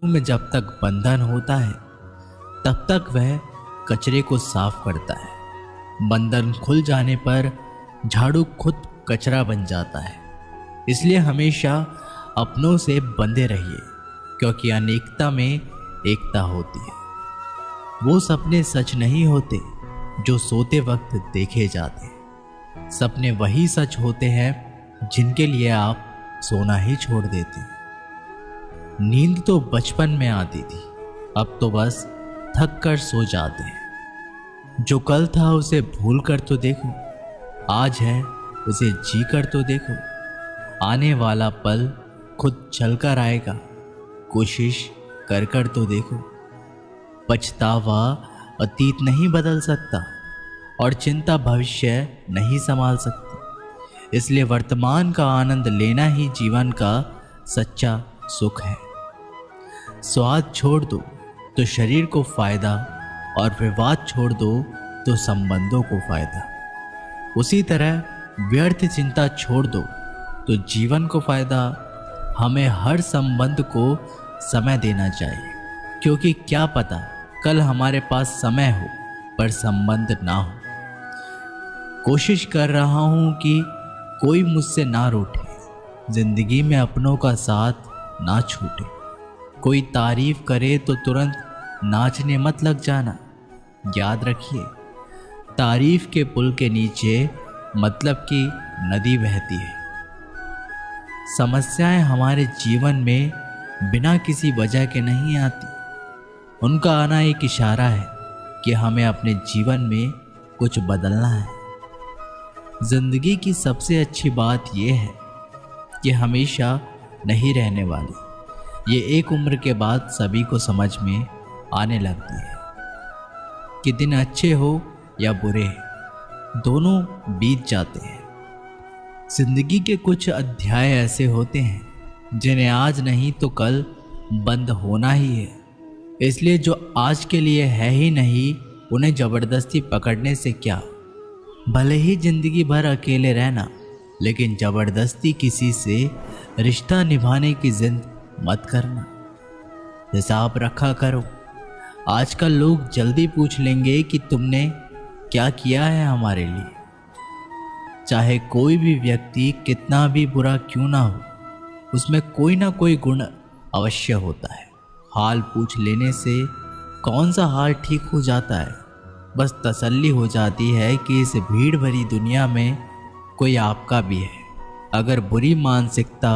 में जब तक बंधन होता है तब तक वह कचरे को साफ करता है। बंधन खुल जाने पर झाड़ू खुद कचरा बन जाता है। इसलिए हमेशा अपनों से बंधे रहिए, क्योंकि अनेकता में एकता होती है। वो सपने सच नहीं होते जो सोते वक्त देखे जाते हैं। सपने वही सच होते हैं जिनके लिए आप सोना ही छोड़ देते हैं। नींद तो बचपन में आती थी, अब तो बस थक कर सो जाते हैं। जो कल था उसे भूल कर तो देखो, आज है उसे जी कर तो देखो। आने वाला पल खुद चल कर आएगा, कोशिश कर कर तो देखो। पछतावा अतीत नहीं बदल सकता और चिंता भविष्य नहीं संभाल सकती। इसलिए वर्तमान का आनंद लेना ही जीवन का सच्चा सुख है। स्वाद छोड़ दो तो शरीर को फायदा, और विवाद छोड़ दो तो संबंधों को फायदा। उसी तरह व्यर्थ चिंता छोड़ दो तो जीवन को फायदा। हमें हर संबंध को समय देना चाहिए, क्योंकि क्या पता कल हमारे पास समय हो पर संबंध ना हो। कोशिश कर रहा हूं कि कोई मुझसे ना रूठे, जिंदगी में अपनों का साथ ना छूटे। कोई तारीफ करे तो तुरंत नाचने मत लग जाना। याद रखिए, तारीफ के पुल के नीचे मतलब की नदी बहती है। समस्याएं हमारे जीवन में बिना किसी वजह के नहीं आती। उनका आना एक इशारा है कि हमें अपने जीवन में कुछ बदलना है। जिंदगी की सबसे अच्छी बात यह है कि हमेशा नहीं रहने वाली। ये एक उम्र के बाद सभी को समझ में आने लगती है कि दिन अच्छे हो या बुरे, दोनों बीत जाते हैं। जिंदगी के कुछ अध्याय ऐसे होते हैं जिन्हें आज नहीं तो कल बंद होना ही है। इसलिए जो आज के लिए है ही नहीं, उन्हें जबरदस्ती पकड़ने से क्या। भले ही जिंदगी भर अकेले रहना, लेकिन जबरदस्ती किसी से रिश्ता निभाने की जिद मत करना। हिसाब रखा करो। आजकल लोग जल्दी पूछ लेंगे कि तुमने क्या किया है हमारे लिए। चाहे कोई भी व्यक्ति कितना भी बुरा क्यों ना हो, उसमें कोई ना कोई गुण अवश्य होता है। हाल पूछ लेने से कौन सा हाल ठीक हो जाता है। बस तसल्ली हो जाती है कि इस भीड़ भरी दुनिया में कोई आपका भी है। अगर बुरी मानसिकता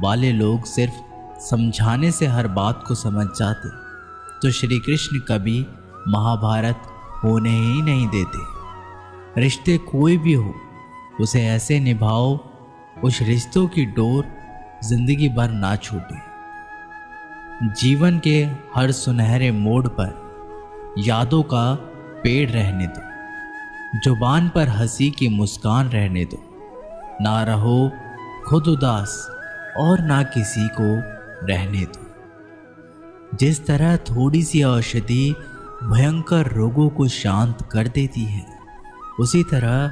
वाले लोग सिर्फ समझाने से हर बात को समझ जाते तो श्री कृष्ण कभी महाभारत होने ही नहीं देते। रिश्ते कोई भी हो, उसे ऐसे निभाओ उस रिश्तों की डोर जिंदगी भर ना छूटे। जीवन के हर सुनहरे मोड़ पर यादों का पेड़ रहने दो, जुबान पर हंसी की मुस्कान रहने दो। ना रहो खुद उदास और ना किसी को रहने दो। जिस तरह थोड़ी सी औषधि भयंकर रोगों को शांत कर देती है, उसी तरह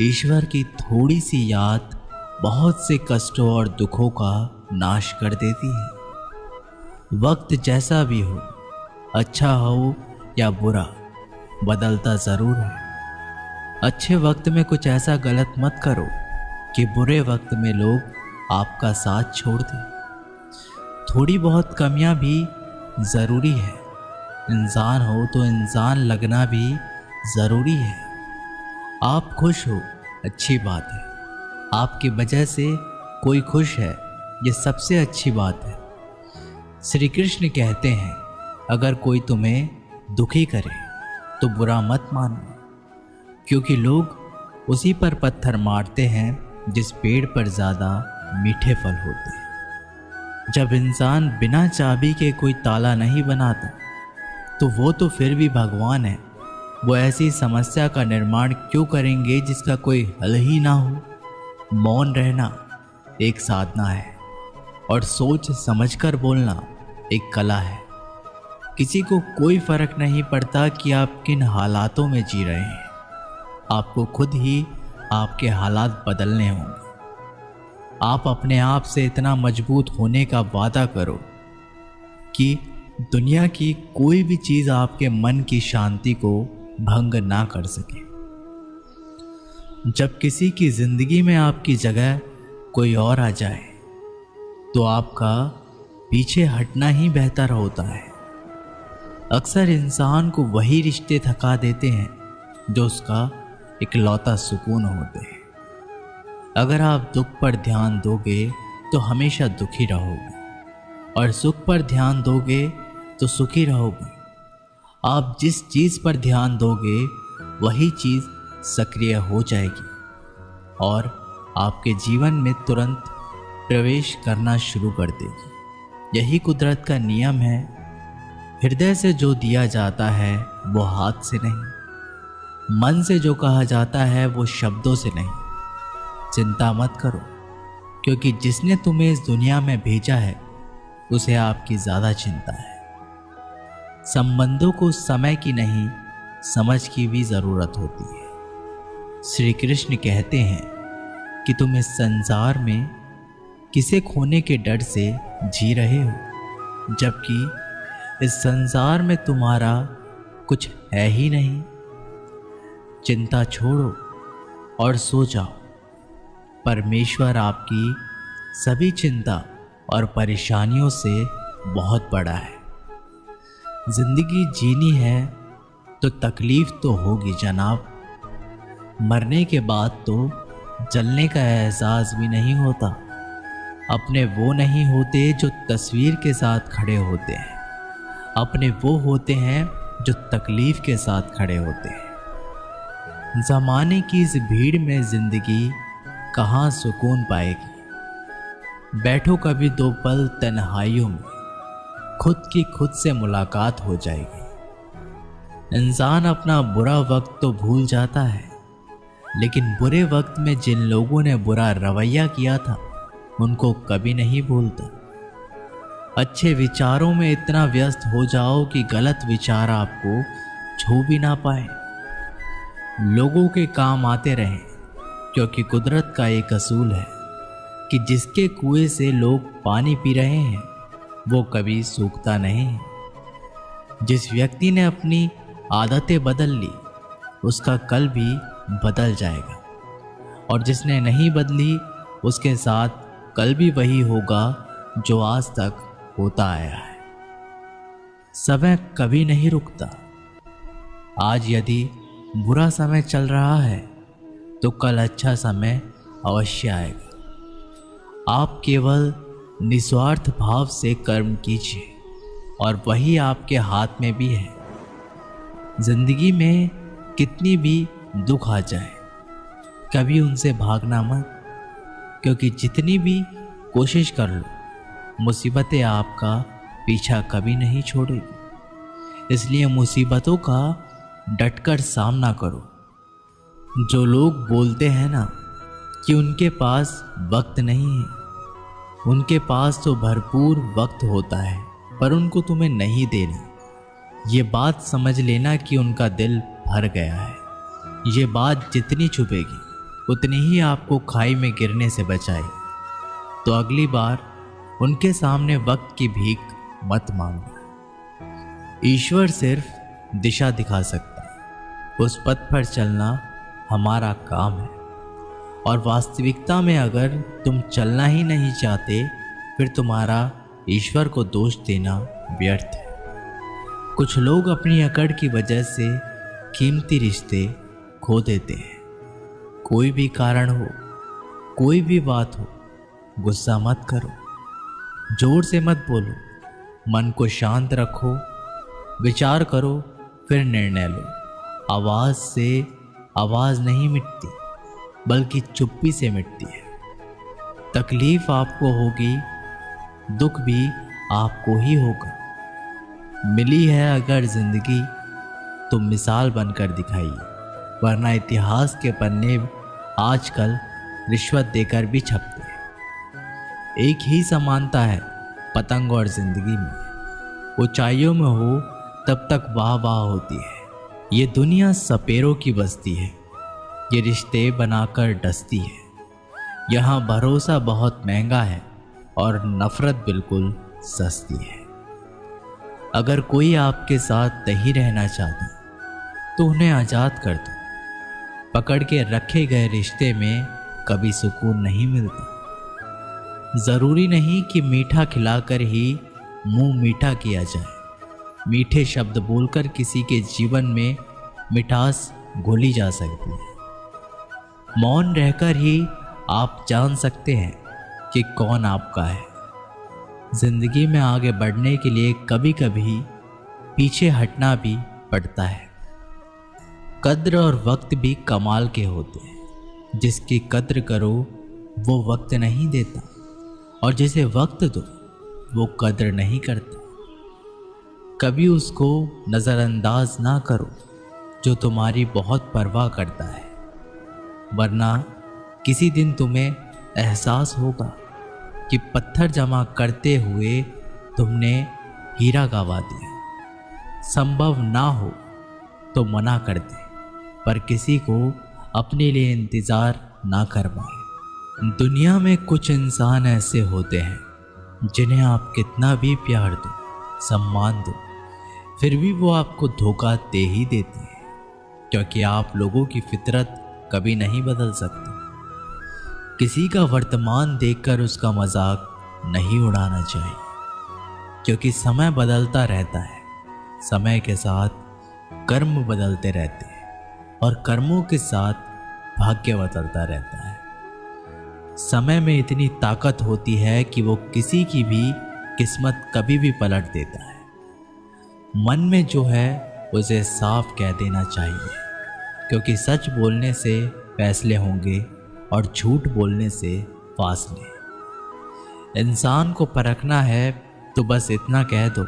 ईश्वर की थोड़ी सी याद बहुत से कष्टों और दुखों का नाश कर देती है। वक्त जैसा भी हो, अच्छा हो या बुरा, बदलता ज़रूर है। अच्छे वक्त में कुछ ऐसा गलत मत करो कि बुरे वक्त में लोग आपका साथ छोड़ दें। थोड़ी बहुत कमियां भी ज़रूरी है। इंसान हो तो इंसान लगना भी ज़रूरी है। आप खुश हो, अच्छी बात है। आपकी वजह से कोई खुश है, ये सबसे अच्छी बात है। श्री कृष्ण कहते हैं, अगर कोई तुम्हें दुखी करे तो बुरा मत मानो, क्योंकि लोग उसी पर पत्थर मारते हैं जिस पेड़ पर ज़्यादा मीठे फल होते हैं। जब इंसान बिना चाबी के कोई ताला नहीं बनाता तो वो तो फिर भी भगवान है। वो ऐसी समस्या का निर्माण क्यों करेंगे जिसका कोई हल ही ना हो। मौन रहना एक साधना है और सोच समझकर बोलना एक कला है। किसी को कोई फर्क नहीं पड़ता कि आप किन हालातों में जी रहे हैं। आपको खुद ही आपके हालात बदलने होंगे। आप अपने आप से इतना मजबूत होने का वादा करो कि दुनिया की कोई भी चीज़ आपके मन की शांति को भंग ना कर सके। जब किसी की जिंदगी में आपकी जगह कोई और आ जाए तो आपका पीछे हटना ही बेहतर होता है। अक्सर इंसान को वही रिश्ते थका देते हैं जो उसका इकलौता सुकून होते हैं। अगर आप दुख पर ध्यान दोगे तो हमेशा दुखी रहोगे, और सुख पर ध्यान दोगे तो सुखी रहोगे। आप जिस चीज़ पर ध्यान दोगे वही चीज़ सक्रिय हो जाएगी और आपके जीवन में तुरंत प्रवेश करना शुरू कर देगी। यही कुदरत का नियम है। हृदय से जो दिया जाता है वो हाथ से नहीं, मन से जो कहा जाता है वो शब्दों से नहीं। चिंता मत करो, क्योंकि जिसने तुम्हें इस दुनिया में भेजा है उसे आपकी ज़्यादा चिंता है। संबंधों को समय की नहीं, समझ की भी ज़रूरत होती है। श्री कृष्ण कहते हैं कि तुम इस संसार में किसे खोने के डर से जी रहे हो, जबकि इस संसार में तुम्हारा कुछ है ही नहीं। चिंता छोड़ो और सो जाओ। परमेश्वर आपकी सभी चिंता और परेशानियों से बहुत बड़ा है। जिंदगी जीनी है तो तकलीफ तो होगी जनाब। मरने के बाद तो जलने का एहसास भी नहीं होता। अपने वो नहीं होते जो तस्वीर के साथ खड़े होते हैं, अपने वो होते हैं जो तकलीफ के साथ खड़े होते हैं। ज़माने की इस भीड़ में ज़िंदगी कहाँ सुकून पाएगी। बैठो कभी दो पल तन्हाइयों में, खुद की खुद से मुलाकात हो जाएगी। इंसान अपना बुरा वक्त तो भूल जाता है, लेकिन बुरे वक्त में जिन लोगों ने बुरा रवैया किया था उनको कभी नहीं भूलता। अच्छे विचारों में इतना व्यस्त हो जाओ कि गलत विचार आपको छू भी ना पाए। लोगों के काम आते रहें, क्योंकि कुदरत का एक असूल है कि जिसके कुएं से लोग पानी पी रहे हैं वो कभी सूखता नहीं है। जिस व्यक्ति ने अपनी आदतें बदल ली उसका कल भी बदल जाएगा, और जिसने नहीं बदली उसके साथ कल भी वही होगा जो आज तक होता आया है। समय कभी नहीं रुकता। आज यदि बुरा समय चल रहा है तो कल अच्छा समय अवश्य आएगा। आप केवल निस्वार्थ भाव से कर्म कीजिए और वही आपके हाथ में भी है। जिंदगी में कितनी भी दुख आ जाए कभी उनसे भागना मत, क्योंकि जितनी भी कोशिश कर लो मुसीबतें आपका पीछा कभी नहीं छोड़ेगी। इसलिए मुसीबतों का डटकर सामना करो। जो लोग बोलते हैं ना कि उनके पास वक्त नहीं है, उनके पास तो भरपूर वक्त होता है, पर उनको तुम्हें नहीं देना। ये बात समझ लेना कि उनका दिल भर गया है। ये बात जितनी छुपेगी उतनी ही आपको खाई में गिरने से बचाएगी। तो अगली बार उनके सामने वक्त की भीख मत मांगना। ईश्वर सिर्फ दिशा दिखा सकता है, उस पथ पर चलना हमारा काम है। और वास्तविकता में अगर तुम चलना ही नहीं चाहते फिर तुम्हारा ईश्वर को दोष देना व्यर्थ है। कुछ लोग अपनी अकड़ की वजह से कीमती रिश्ते खो देते हैं। कोई भी कारण हो, कोई भी बात हो, गुस्सा मत करो, जोर से मत बोलो, मन को शांत रखो, विचार करो, फिर निर्णय लो। आवाज़ से आवाज़ नहीं मिटती, बल्कि चुप्पी से मिटती है। तकलीफ आपको होगी, दुख भी आपको ही होगा। मिली है अगर जिंदगी तो मिसाल बनकर दिखाइए, वरना इतिहास के पन्ने आजकल रिश्वत देकर भी छपते हैं। एक ही समानता है पतंग और जिंदगी में। ऊंचाइयों में हो तब तक वाह वाह होती है। ये दुनिया सपेरों की बस्ती है, ये रिश्ते बनाकर डसती है। यहाँ भरोसा बहुत महंगा है और नफरत बिल्कुल सस्ती है। अगर कोई आपके साथ नहीं रहना चाहता तो उन्हें आज़ाद कर दो। पकड़ के रखे गए रिश्ते में कभी सुकून नहीं मिलता। ज़रूरी नहीं कि मीठा खिलाकर ही मुंह मीठा किया जाए। मीठे शब्द बोलकर किसी के जीवन में मिठास घोली जा सकती है। मौन रहकर ही आप जान सकते हैं कि कौन आपका है। जिंदगी में आगे बढ़ने के लिए कभी कभी पीछे हटना भी पड़ता है। कद्र और वक्त भी कमाल के होते हैं। जिसकी कद्र करो वो वक्त नहीं देता, और जिसे वक्त दो वो कद्र नहीं करता। कभी उसको नज़रअंदाज ना करो जो तुम्हारी बहुत परवाह करता है, वरना किसी दिन तुम्हें एहसास होगा कि पत्थर जमा करते हुए तुमने हीरा गंवा दिया। संभव ना हो तो मना कर दे, पर किसी को अपने लिए इंतज़ार ना करवाए। दुनिया में कुछ इंसान ऐसे होते हैं जिन्हें आप कितना भी प्यार दो, सम्मान दो, फिर भी वो आपको धोखा दे ही देते हैं, क्योंकि आप लोगों की फितरत कभी नहीं बदल सकते। किसी का वर्तमान देखकर उसका मजाक नहीं उड़ाना चाहिए, क्योंकि समय बदलता रहता है। समय के साथ कर्म बदलते रहते हैं और कर्मों के साथ भाग्य बदलता रहता है। समय में इतनी ताकत होती है कि वो किसी की भी किस्मत कभी भी पलट देता है। मन में जो है उसे साफ कह देना चाहिए, क्योंकि सच बोलने से फैसले होंगे और झूठ बोलने से फासले। इंसान को परखना है तो बस इतना कह दो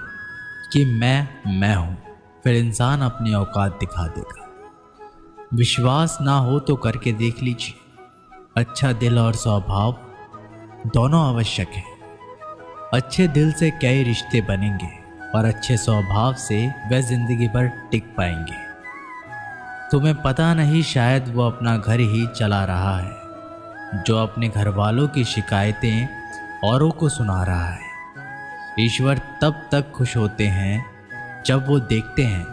कि मैं हूँ, फिर इंसान अपनी औकात दिखा देगा। विश्वास ना हो तो करके देख लीजिए। अच्छा दिल और स्वभाव दोनों आवश्यक है। अच्छे दिल से कई रिश्ते बनेंगे और अच्छे स्वभाव से वह जिंदगी भर टिक पाएंगे। तुम्हें पता नहीं, शायद वो अपना घर ही चला रहा है, जो अपने घर वालों की शिकायतें औरों को सुना रहा है। ईश्वर तब तक खुश होते हैं जब वो देखते हैं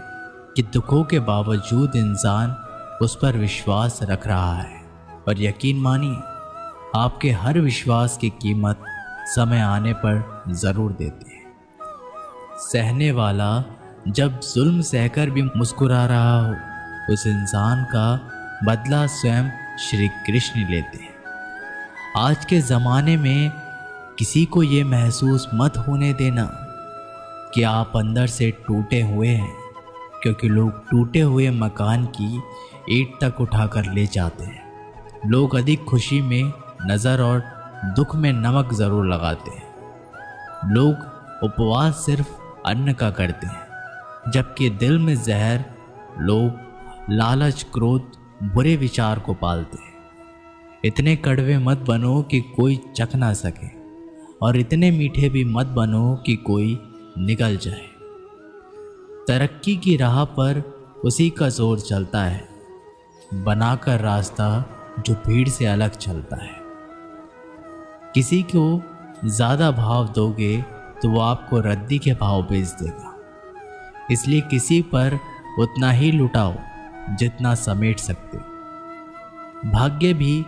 कि दुखों के बावजूद इंसान उस पर विश्वास रख रहा है। और यकीन मानिए, आपके हर विश्वास की कीमत समय आने पर ज़रूर देते हैं। सहने वाला जब जुल्म सहकर भी मुस्कुरा रहा हो, उस इंसान का बदला स्वयं श्री कृष्ण लेते हैं। आज के ज़माने में किसी को ये महसूस मत होने देना कि आप अंदर से टूटे हुए हैं, क्योंकि लोग टूटे हुए मकान की ईंट तक उठाकर ले जाते हैं। लोग अधिक खुशी में नज़र और दुख में नमक ज़रूर लगाते हैं। लोग उपवास सिर्फ अन्न का करते हैं, जबकि दिल में जहर लोग लालच, क्रोध, बुरे विचार को पालते हैं। इतने कड़वे मत बनो कि कोई चख ना सके, और इतने मीठे भी मत बनो कि कोई निगल जाए। तरक्की की राह पर उसी का जोर चलता है, बनाकर रास्ता जो भीड़ से अलग चलता है। किसी को ज़्यादा भाव दोगे तो वो आपको रद्दी के भाव बेच देगा। इसलिए किसी पर उतना ही लुटाओ जितना समेट सकते। भाग्य भी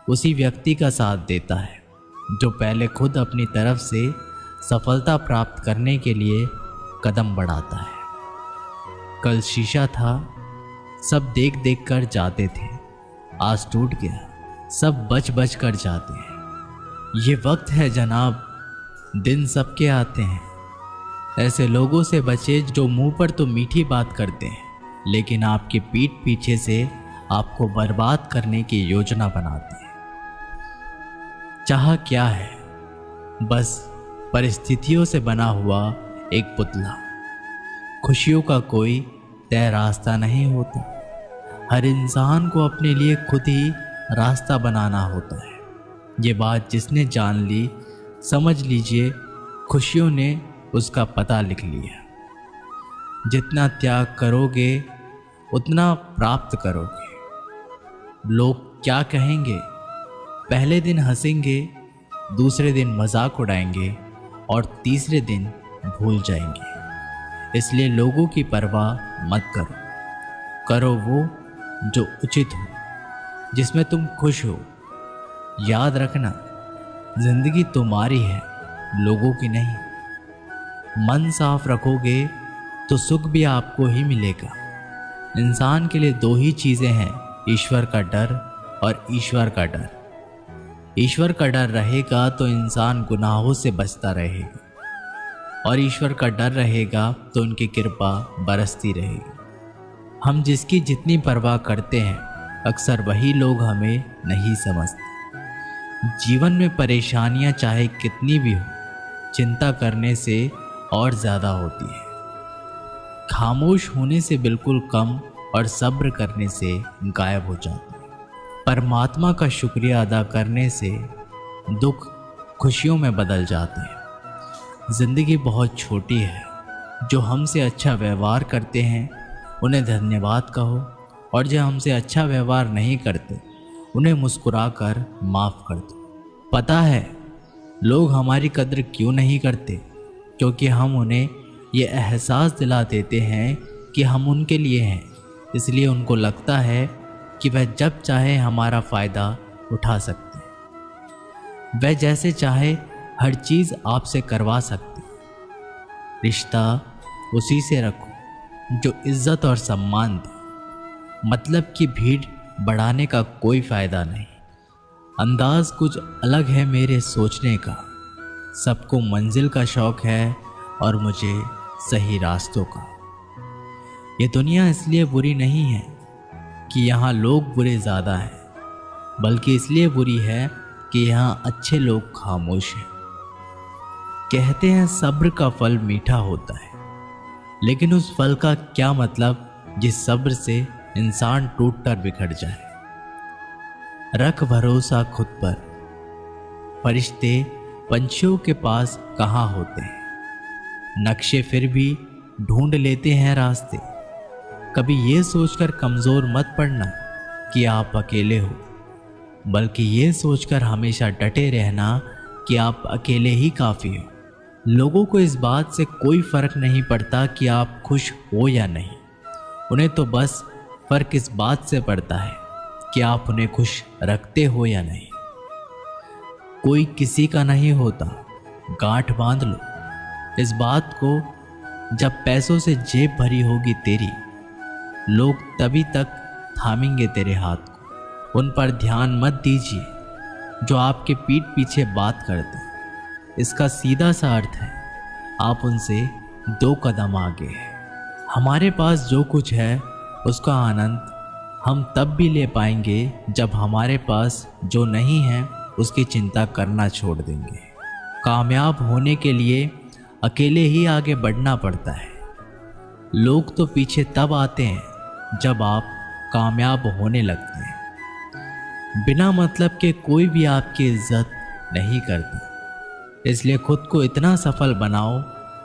उसी व्यक्ति का साथ देता है जो पहले खुद अपनी तरफ से सफलता प्राप्त करने के लिए कदम बढ़ाता है। कल शीशा था, सब देख देख कर जाते थे, आज टूट गया, सब बच बच कर जाते हैं। ये वक्त है जनाब, दिन सबके आते हैं। ऐसे लोगों से बचे जो मुंह पर तो मीठी बात करते हैं, लेकिन आपकी पीठ पीछे से आपको बर्बाद करने की योजना बनाते हैं। चाह क्या है? बस परिस्थितियों से बना हुआ एक पुतला। खुशियों का कोई तय रास्ता नहीं होता। हर इंसान को अपने लिए खुद ही रास्ता बनाना होता है। ये बात जिसने जान ली, समझ लीजिए खुशियों ने उसका पता लिख लिया। जितना त्याग करोगे उतना प्राप्त करोगे। लोग क्या कहेंगे? पहले दिन हंसेंगे, दूसरे दिन मजाक उड़ाएंगे और तीसरे दिन भूल जाएंगे। इसलिए लोगों की परवाह मत करो, करो वो जो उचित हो, जिसमें तुम खुश हो। याद रखना, जिंदगी तुम्हारी है, लोगों की नहीं। मन साफ रखोगे तो सुख भी आपको ही मिलेगा। इंसान के लिए दो ही चीजें हैं, ईश्वर का डर और ईश्वर का डर। ईश्वर का डर रहेगा तो इंसान गुनाहों से बचता रहेगा, और ईश्वर का डर रहेगा तो उनकी कृपा बरसती रहेगी। हम जिसकी जितनी परवाह करते हैं, अक्सर वही लोग हमें नहीं समझते। जीवन में परेशानियां चाहे कितनी भी हो, चिंता करने से और ज़्यादा होती है। खामोश होने से बिल्कुल कम और सब्र करने से गायब हो जाती है। परमात्मा का शुक्रिया अदा करने से दुख खुशियों में बदल जाते हैं। ज़िंदगी बहुत छोटी है, जो हमसे अच्छा व्यवहार करते हैं उन्हें धन्यवाद कहो, और जो हमसे अच्छा व्यवहार नहीं करते उन्हें मुस्कुराकर माफ़ कर दो। पता है लोग हमारी कद्र क्यों नहीं करते? क्योंकि हम उन्हें ये एहसास दिला देते हैं कि हम उनके लिए हैं। इसलिए उनको लगता है कि वह जब चाहे हमारा फ़ायदा उठा सकते हैं, वह जैसे चाहे हर चीज़ आपसे करवा सकते। रिश्ता उसी से रखो जो इज्जत और सम्मान दे। मतलब की भीड़ बढ़ाने का कोई फ़ायदा नहीं। अंदाज कुछ अलग है मेरे सोचने का, सबको मंजिल का शौक़ है और मुझे सही रास्तों का। ये दुनिया इसलिए बुरी नहीं है कि यहाँ लोग बुरे ज़्यादा हैं, बल्कि इसलिए बुरी है कि यहाँ अच्छे लोग खामोश हैं। कहते हैं सब्र का फल मीठा होता है, लेकिन उस फल का क्या मतलब जिस सब्र से इंसान टूटकर बिखर जाए। रख भरोसा खुद पर। फरिश्ते पंछियों के पास कहाँ होते हैं, नक्शे फिर भी ढूंढ लेते हैं रास्ते। कभी ये सोचकर कमज़ोर मत पड़ना कि आप अकेले हो, बल्कि ये सोचकर हमेशा डटे रहना कि आप अकेले ही काफ़ी हो। लोगों को इस बात से कोई फ़र्क नहीं पड़ता कि आप खुश हो या नहीं, उन्हें तो बस फ़र्क इस बात से पड़ता है कि आप उन्हें खुश रखते हो या नहीं। कोई किसी का नहीं होता, गांठ बांध लो इस बात को। जब पैसों से जेब भरी होगी तेरी, लोग तभी तक थामेंगे तेरे हाथ को। उन पर ध्यान मत दीजिए जो आपके पीठ पीछे बात करते हैं। इसका सीधा सा अर्थ है आप उनसे 2 कदम आगे हैं। हमारे पास जो कुछ है उसका आनंद हम तब भी ले पाएंगे जब हमारे पास जो नहीं है उसकी चिंता करना छोड़ देंगे। कामयाब होने के लिए अकेले ही आगे बढ़ना पड़ता है। लोग तो पीछे तब आते हैं जब आप कामयाब होने लगते हैं। बिना मतलब के कोई भी आपकी इज्जत नहीं करता, इसलिए खुद को इतना सफल बनाओ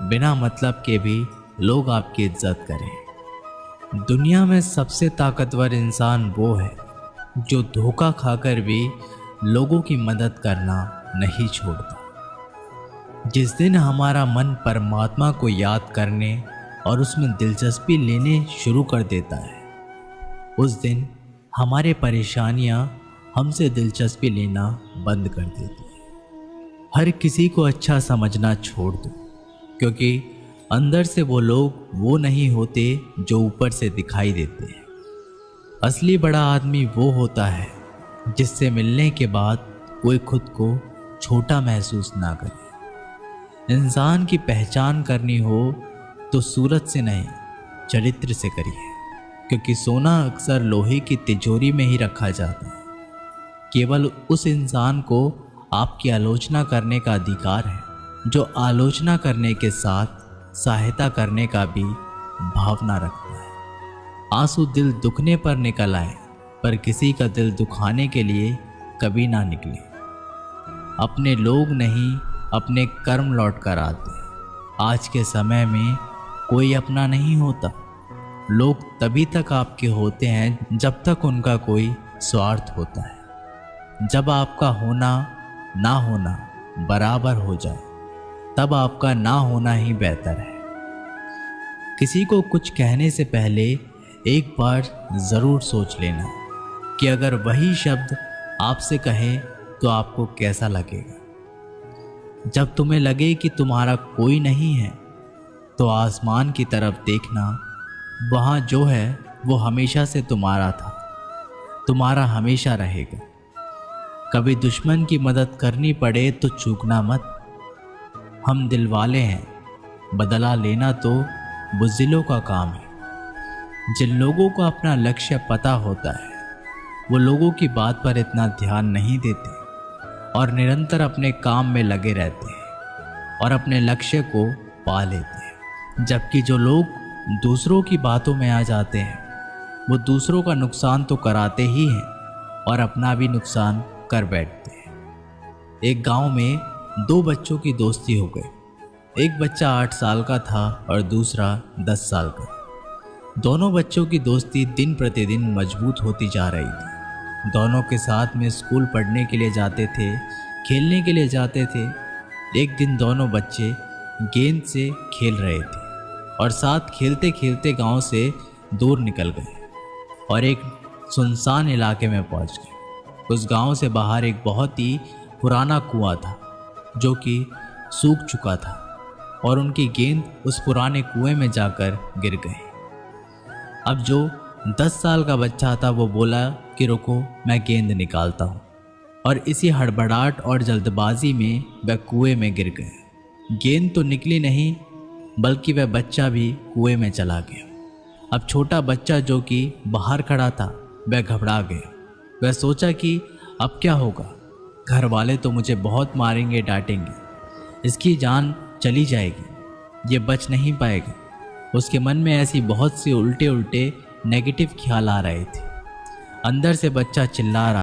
बिना मतलब के भी लोग आपकी इज्जत करें। दुनिया में सबसे ताकतवर इंसान वो है जो धोखा खाकर भी लोगों की मदद करना नहीं छोड़ता। जिस दिन हमारा मन परमात्मा को याद करने और उसमें दिलचस्पी लेने शुरू कर देता है, उस दिन हमारे परेशानियां हमसे दिलचस्पी लेना बंद कर देती है। हर किसी को अच्छा समझना छोड़ दो, क्योंकि अंदर से वो लोग वो नहीं होते जो ऊपर से दिखाई देते हैं। असली बड़ा आदमी वो होता है जिससे मिलने के बाद कोई खुद को छोटा महसूस ना करे। इंसान की पहचान करनी हो तो सूरत से नहीं, चरित्र से करिए, क्योंकि सोना अक्सर लोहे की तिजोरी में ही रखा जाता है। केवल उस इंसान को आपकी आलोचना करने का अधिकार है जो आलोचना करने के साथ सहायता करने का भी भावना रखता है। आंसू दिल दुखने पर निकल आए, पर किसी का दिल दुखाने के लिए कभी ना निकले। अपने लोग नहीं, अपने कर्म लौट कर आते। आज के समय में कोई अपना नहीं होता। लोग तभी तक आपके होते हैं जब तक उनका कोई स्वार्थ होता है। जब आपका होना ना होना बराबर हो जाए, तब आपका ना होना ही बेहतर है। किसी को कुछ कहने से पहले एक बार ज़रूर सोच लेना कि अगर वही शब्द आपसे कहे तो आपको कैसा लगेगा। जब तुम्हें लगे कि तुम्हारा कोई नहीं है तो आसमान की तरफ देखना, वहाँ जो है वो हमेशा से तुम्हारा था, तुम्हारा हमेशा रहेगा। कभी दुश्मन की मदद करनी पड़े तो चूकना मत। हम दिल वाले हैं, बदला लेना तो बुज़दिलों का काम है। जिन लोगों को अपना लक्ष्य पता होता है वो लोगों की बात पर इतना ध्यान नहीं देते और निरंतर अपने काम में लगे रहते हैं और अपने लक्ष्य को पा लेते हैं। जबकि जो लोग दूसरों की बातों में आ जाते हैं वो दूसरों का नुकसान तो कराते ही हैं और अपना भी नुकसान कर बैठते हैं। एक गांव में दो बच्चों की दोस्ती हो गई। एक बच्चा 8 साल का था और दूसरा 10 साल का। दोनों बच्चों की दोस्ती दिन प्रतिदिन मजबूत होती जा रही थी। दोनों के साथ में स्कूल पढ़ने के लिए जाते थे, खेलने के लिए जाते थे। एक दिन दोनों बच्चे गेंद से खेल रहे थे और साथ खेलते खेलते गांव से दूर निकल गए और एक सुनसान इलाके में पहुंच गए। उस गांव से बाहर एक बहुत ही पुराना कुआं था जो कि सूख चुका था और उनकी गेंद उस पुराने कुएं में जाकर गिर गई। अब जो 10 साल का बच्चा था वो बोला कि रुको, मैं गेंद निकालता हूँ, और इसी हड़बड़ाहट और जल्दबाजी में वह कुएं में गिर गया। गेंद तो निकली नहीं बल्कि वह बच्चा भी कुएं में चला गया। अब छोटा बच्चा जो कि बाहर खड़ा था वह घबरा गया। वह सोचा कि अब क्या होगा, घर वाले तो मुझे बहुत मारेंगे, डांटेंगे, इसकी जान चली जाएगी, ये बच नहीं पाएगा। उसके मन में ऐसी बहुत सी उल्टे उल्टे नेगेटिव ख्याल आ रहे थे। अंदर से बच्चा चिल्ला रहा